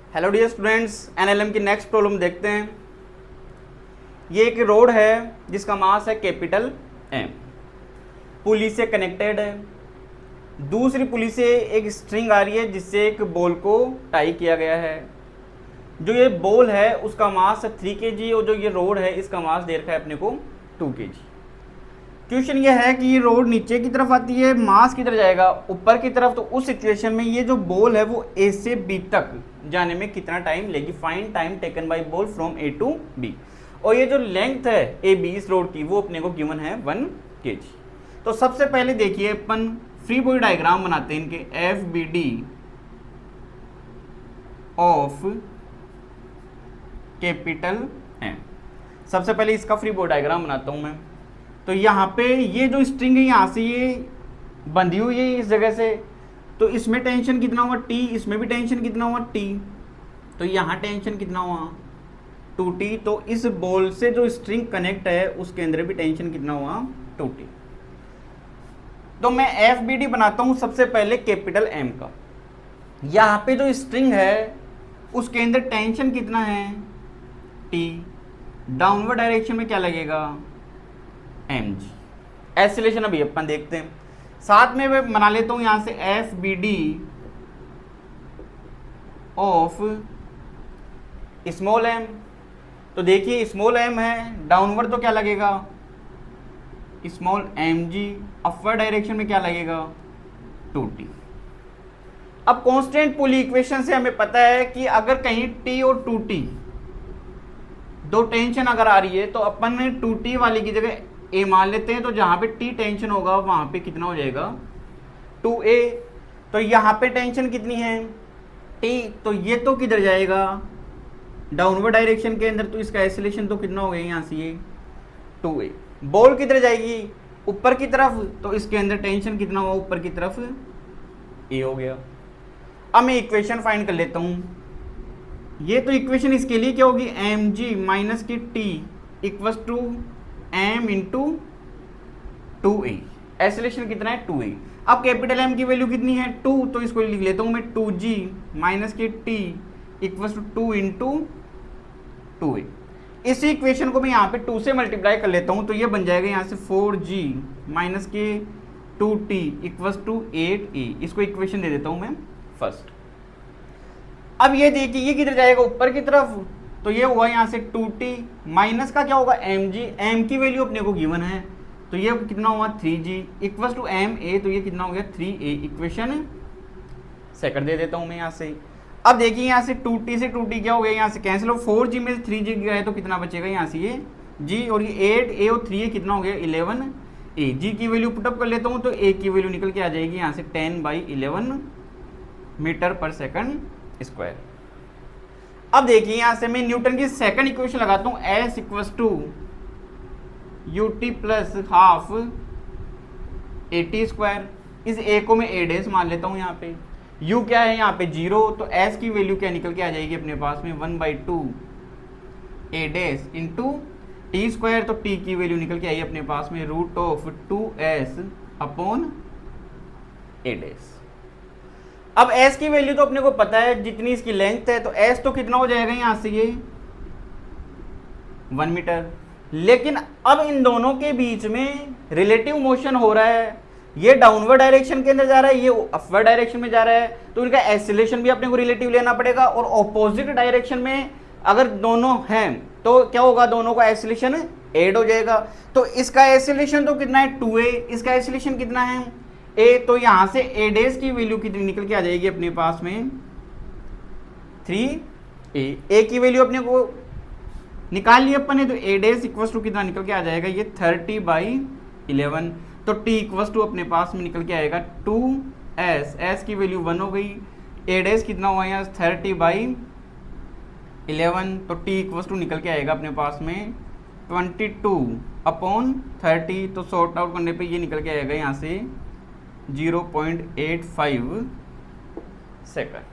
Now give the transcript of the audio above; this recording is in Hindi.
हेलो डियर स्टूडेंट्स, एनएलएम की नेक्स्ट प्रॉब्लम देखते हैं। ये एक रोड है जिसका मास है कैपिटल एम, पुली से कनेक्टेड है। दूसरी पुली से एक स्ट्रिंग आ रही है जिससे एक बॉल को टाई किया गया है। जो ये बॉल है उसका मास है 3 kg और जो ये रोड है इसका मास दे रखा है अपने को 2 kg। क्वेश्चन ये है कि ये रोड नीचे की तरफ आती है, मास किधर जाएगा? ऊपर की तरफ। तो उस सिचुएशन में ये जो बॉल है वो ए से बी तक जाने में कितना टाइम लेगी? Find time taken by ball from A to B. और ये जो लेंथ है ए बी इस रोड की वो अपने को गिवन है 1 kg। तो सबसे पहले देखिए अपन फ्री बॉडी डायग्राम बनाते हैं इनके, F B D of capital M. सबसे पहले इसका फ्री बॉडी डायग्राम बनाता हूं मैं। तो यहाँ पे ये जो स्ट्रिंग है यहाँ से ये बंधी हुई है इस जगह से, तो इसमें टेंशन कितना हुआ? T। इसमें भी टेंशन कितना हुआ? T। तो यहाँ टेंशन कितना हुआ? 2T। तो इस बॉल से जो स्ट्रिंग कनेक्ट है उसके अंदर भी टेंशन कितना हुआ? 2T। तो मैं FBD बनाता हूँ सबसे पहले कैपिटल M का। यहाँ पे जो स्ट्रिंग है उसके अंदर टेंशन कितना है? T। डाउनवर्ड डायरेक्शन में क्या लगेगा? mg। एक्सीलरेशन अभी अपन देखते हैं। साथ में मैं बना लेता हूं यहां से FBD ऑफ स्मॉल m। तो देखिए स्मॉल m है, डाउनवर्ड तो क्या लगेगा? Small mg। अपवर्ड डायरेक्शन में क्या लगेगा? 2t। अब कांस्टेंट पुली इक्वेशन से हमें पता है कि अगर कहीं t और 2t दो टेंशन अगर आ रही है तो अपन ने 2t वाली की जगह a मान लेते हैं। तो जहां पे t टेंशन होगा वहां पे कितना हो जाएगा? 2a। तो यहां पे टेंशन कितनी है? t। तो ये तो किधर जाएगा? डाउनवर्ड डायरेक्शन के अंदर। तो इसका एक्सीलरेशन तो कितना हो गया यहां से? ये 2a। बॉल किधर जाएगी? ऊपर की तरफ। तो इसके अंदर टेंशन कितना हुआ ऊपर की तरफ? a हो गया। अब मैं इक्वेशन फाइंड कर लेता हूं। ये तो इक्वेशन इसके लिए क्या होगी? mg माइनस की t equals to m into 2a। Acceleration कितना है? 2a। अब कैपिटल M की वैल्यू कितनी है? 2। तो इसको लिख लेता हूं मैं 2g माइनस की t equals to 2 into 2a। इसी इक्वेशन को मैं यहाँ पे 2 से मल्टीप्लाई कर लेता हूं तो ये बन जाएगा यहाँ से 4g माइनस के 2t इक्वल्स टू 8a। इसको इक्वेशन दे देता हूं मैं फर्स्ट। अब ये देखिए ये किधर जाएगा? ऊपर की तरफ। तो ये हुआ यहाँ से 2t माइनस का क्या होगा? mg। m की वैल्यू अपने को गिवन है तो ये कितना हुआ? 3g equals to ma। तो ये कितना हो गया? 3a। इक्वेशन सेकंड दे देता हूं मैं यहाँ से। अब देखिए यहाँ से 2t से 2t क्या हो गया? यहाँ से कैंसिल हो। 4g में से 3g गया है तो कितना बचेगा यहाँ से? ये g और ये 8a और 3a कितना हो गया? 11a। g की वैल्यू पुटअप कर लेता हूँ तो a की वैल्यू निकल के आ जाएगी यहाँ से 10/11 मीटर पर सेकंड स्क्वायर। अब देखिए यहां से मैं न्यूटन की सेकंड इक्वेशन लगाता हूं, S equals to ut plus half at square. इस a को मैं a डैश मान लेता हूं। यहाँ पे u क्या है? यहाँ पे 0। तो s की वैल्यू क्या निकल के आ जाएगी अपने पास में? 1/2 a dash into t square. तो t की वैल्यू निकल के आई अपने पास में √2s अपॉन a डैश। अब s की वैल्यू तो अपने को पता है जितनी इसकी लेंथ है। तो s तो कितना हो जाएगा यहां से? ये 1 मीटर। लेकिन अब इन दोनों के बीच में रिलेटिव मोशन हो रहा है। ये डाउनवर्ड डायरेक्शन के अंदर जा रहा है, ये अपवर्ड डायरेक्शन में जा रहा है। तो इनका एक्सीलरेशन भी अपने को रिलेटिव लेना पड़ेगा। और ऑपोजिट डायरेक्शन में अगर दोनों हैं तो क्या होगा? दोनों का एक्सीलरेशन ऐड हो जाएगा। तो इसका एक्सीलरेशन तो कितना है? 2a। इसका एक्सीलरेशन कितना है? a। तो यहां से a डैश की वैल्यू कितनी निकल के आ जाएगी अपने पास में? 3a। a की वैल्यू अपने को निकाल ली अपन ने। तो a डैश इक्वल्स टू कितना निकल के आ जाएगा? ये 30/11। तो t इक्वल्स टू अपने पास में निकल के आएगा 2s। s की वैल्यू 1 हो गई। a डैश कितना हुआ यहाँ? 30/11। तो t इक्वल्स टू निकल के आएगा अपने पास में 22/30। तो सॉर्ट आउट करने पे ये निकल के आएगा यहाँ से 0.85 सेकंड।